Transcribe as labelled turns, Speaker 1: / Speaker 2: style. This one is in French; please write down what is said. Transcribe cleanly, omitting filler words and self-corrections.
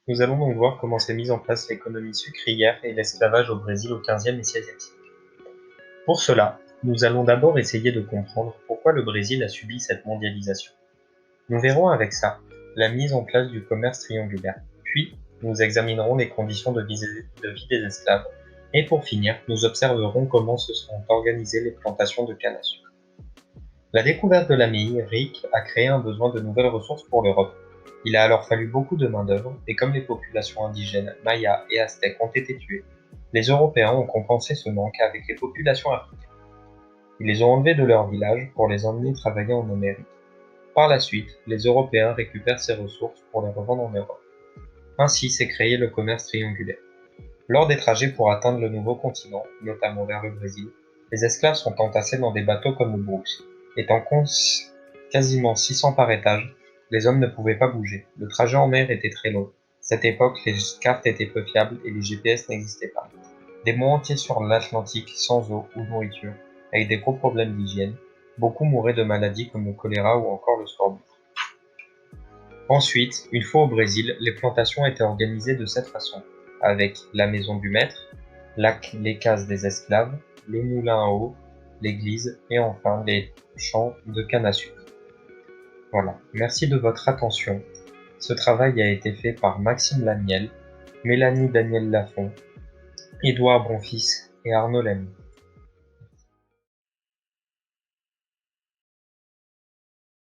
Speaker 1: Nous allons donc voir comment s'est mise en place l'économie sucrière et l'esclavage au Brésil au XVe et XVIe siècle. Pour cela, nous allons d'abord essayer de comprendre pourquoi le Brésil a subi cette mondialisation. Nous verrons avec ça la mise en place du commerce triangulaire, puis nous examinerons les conditions de vie des esclaves, et pour finir, nous observerons comment se sont organisées les plantations de canne à sucre. La découverte de l'Amérique a créé un besoin de nouvelles ressources pour l'Europe. Il a alors fallu beaucoup de main-d'œuvre, et comme les populations indigènes, mayas et aztèques ont été tuées, les Européens ont compensé ce manque avec les populations africaines. Ils les ont enlevés de leurs villages pour les emmener travailler en Amérique. Par la suite, les Européens récupèrent ces ressources pour les revendre en Europe. Ainsi s'est créé le commerce triangulaire. Lors des trajets pour atteindre le nouveau continent, notamment vers le Brésil, les esclaves sont entassés dans des bateaux comme le Brooks. Étant quasiment 600 par étage, les hommes ne pouvaient pas bouger. Le trajet en mer était très long. Cette époque, les cartes étaient peu fiables et les GPS n'existaient pas. Des mois entiers sur l'Atlantique sans eau ou nourriture, avec des gros problèmes d'hygiène, beaucoup mouraient de maladies comme le choléra ou encore le scorbut. Ensuite, une fois au Brésil, les plantations étaient organisées de cette façon, avec la maison du maître, les cases des esclaves, le moulin à eau, l'église et enfin les champs de canne à sucre. Voilà, merci de votre attention. Ce travail a été fait par Maxime Lamiel, Mélanie Daniel Lafont, Édouard Bonfils et Arnaud Lamy.